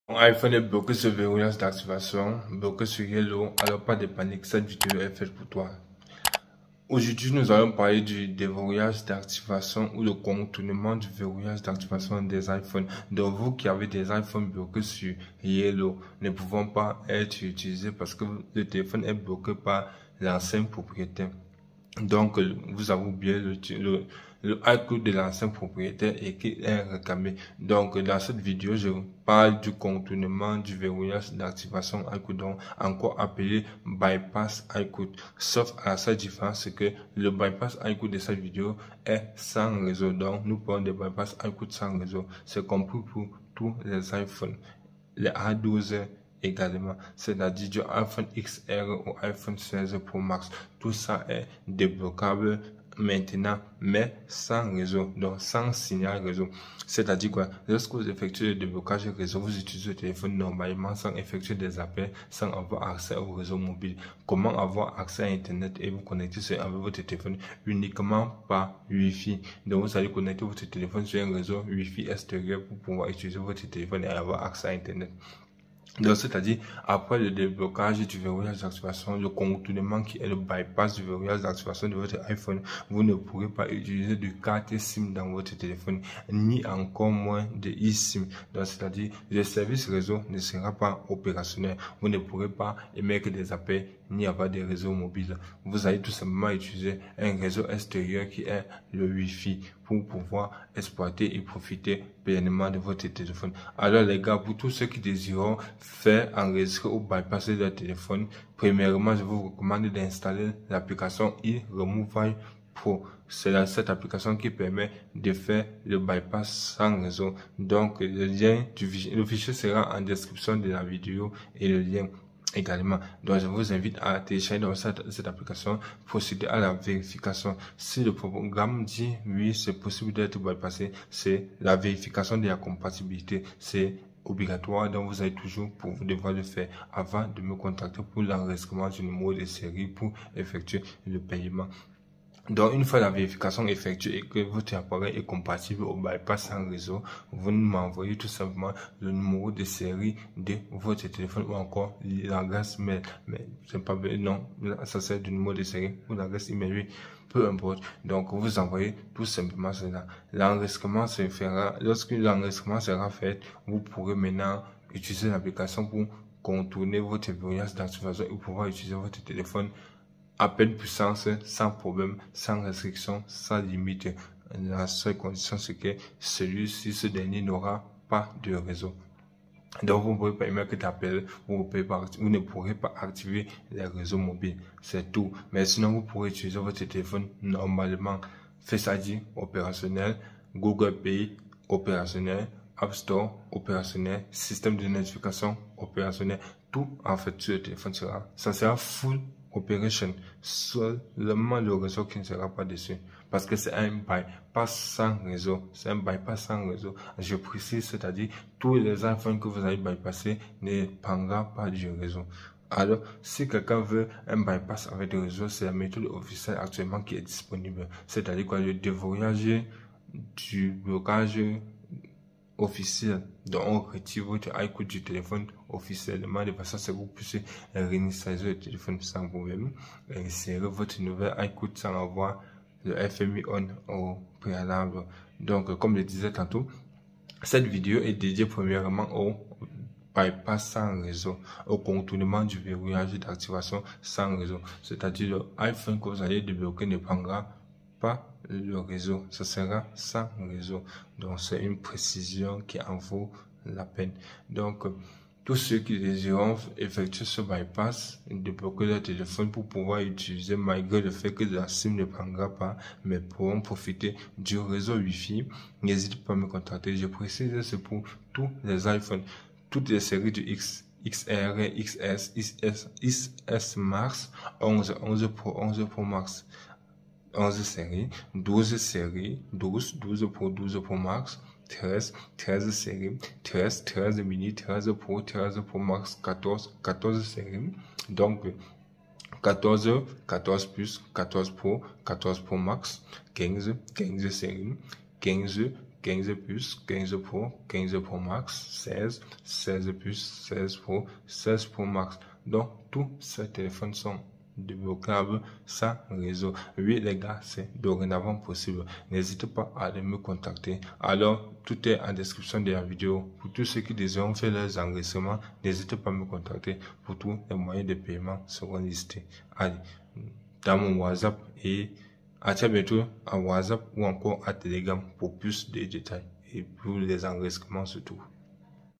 Mon iPhone est bloqué sur verrouillage d'activation, bloqué sur Yellow, alors pas de panique, cette vidéo est faite pour toi. Aujourd'hui, nous allons parler du déverrouillage d'activation ou le contournement du verrouillage d'activation des iPhones. Donc, vous qui avez des iPhones bloqués sur Yellow ne pouvant pas être utilisés parce que le téléphone est bloqué par l'ancien propriétaire. Donc, vous avez oublié le iCloud de l'ancien propriétaire et qui est réclamé. Donc, dans cette vidéo, je parle du contournement du verrouillage d'activation iCloud, donc encore appelé bypass iCloud. Sauf à sa différence, c'est que le bypass iCloud de cette vidéo est sans réseau. Donc, nous parlons de bypass iCloud sans réseau. C'est compris pour tous les iPhones, les A12 également, c'est-à-dire du iPhone XR ou iPhone 16 Pro Max. Tout ça est débloquable maintenant, mais sans réseau, donc sans signal réseau. C'est-à-dire quoi? Lorsque vous effectuez le déblocage réseau, vous utilisez le téléphone normalement sans effectuer des appels, sans avoir accès au réseau mobile. Comment avoir accès à Internet et vous connecter avec votre téléphone uniquement par Wi-Fi? Donc vous allez connecter votre téléphone sur un réseau Wi-Fi extérieur pour pouvoir utiliser votre téléphone et avoir accès à Internet. Donc, c'est-à-dire, après le déblocage du verrouillage d'activation, le contournement qui est le bypass du verrouillage d'activation de votre iPhone, vous ne pourrez pas utiliser de carte SIM dans votre téléphone, ni encore moins de eSIM. Donc, c'est-à-dire, le service réseau ne sera pas opérationnel. Vous ne pourrez pas émettre des appels, ni avoir des réseaux mobiles. Vous allez tout simplement utiliser un réseau extérieur qui est le Wi-Fi pour pouvoir exploiter et profiter pleinement de votre téléphone. Alors les gars, pour tous ceux qui désirent faire enregistrer ou bypasser leur téléphone, premièrement, je vous recommande d'installer l'application iRemoval Pro. C'est cette application qui permet de faire le bypass sans réseau. Donc, le fichier sera en description de la vidéo et le lien également. Donc, je vous invite à télécharger dans cette application, procéder à la vérification. Si le programme dit oui, c'est possible d'être bypassé, c'est la vérification de la compatibilité. C'est obligatoire, donc vous allez toujours devoir le faire avant de me contacter pour l'enregistrement du numéro de série pour effectuer le paiement. Donc, une fois la vérification effectuée et que votre appareil est compatible au bypass sans réseau, vous m'envoyez tout simplement le numéro de série de votre téléphone ou encore l'adresse mail. Mais c'est pas non, ça c'est du numéro de série ou l'adresse email, oui, peu importe. Donc, vous envoyez tout simplement cela. L'enregistrement se fera, lorsque l'enregistrement sera fait, vous pourrez maintenant utiliser l'application pour contourner votre verrouillage d'activation et pouvoir utiliser votre téléphone à pleine puissance, sans problème, sans restriction, sans limite. La seule condition, c'est que ce dernier n'aura pas de réseau. Donc, vous ne pourrez pas émettre d'appel, vous ne pourrez pas activer les réseaux mobiles. C'est tout. Mais sinon, vous pourrez utiliser votre téléphone normalement. Face ID opérationnel, Google Pay opérationnel, App Store opérationnel, système de notification opérationnel. Tout, en fait, sur le téléphone ça sera full operation, seulement le réseau qui ne sera pas dessus, parce que c'est un bypass sans réseau, c'est un bypass sans réseau, je précise, c'est-à-dire tous les iPhones que vous allez bypasser ne prendront pas du réseau. Alors, si quelqu'un veut un bypass avec le réseau, c'est la méthode officielle actuellement qui est disponible, c'est-à-dire quoi, le déverrouillage du blocage officiel. Donc, on retire votre iCloud du téléphone officiellement de façon à ce que vous puissiez réinitialiser le téléphone sans problème. Insérer votre nouvel iCloud sans avoir le FMI on au préalable. Donc, comme je disais tantôt, cette vidéo est dédiée premièrement au bypass sans réseau, au contournement du verrouillage d'activation sans réseau. C'est-à-dire le iPhone que vous allez débloquer ne prendra pas le réseau, ce sera sans réseau. Donc c'est une précision qui en vaut la peine. Donc tous ceux qui désirent effectuer ce bypass, débloquer leur téléphone pour pouvoir utiliser malgré le fait que la SIM ne prendra pas, mais pourront profiter du réseau Wi-Fi, n'hésitez pas à me contacter. Je précise, c'est pour tous les iPhones, toutes les séries du XR, XS, XS Max, 11 Pro, 11 Pro Max. 11 séries, 12 séries, 12 Pro, 12 Pro Max, 13 séries, 13 mini, 13 Pro, 13 Pro Max, 14 séries, donc 14 plus, 14 Pro, 14 Pro Max, 15 séries, 15 15 Plus, 15 Pro, 15 Pro Max, 16, 16 Plus, 16 Pro, 16 Pro Max. Donc, tous ces téléphones sont débloquables sans réseau. Oui, les gars, c'est dorénavant possible. N'hésitez pas à aller me contacter. Alors, tout est en description de la vidéo. Pour tous ceux qui désirent faire leurs enregistrements, n'hésitez pas à me contacter. Pour tous les moyens de paiement seront listés. Allez, dans mon WhatsApp et à très bientôt à WhatsApp ou encore à Telegram pour plus de détails et pour les enregistrements surtout.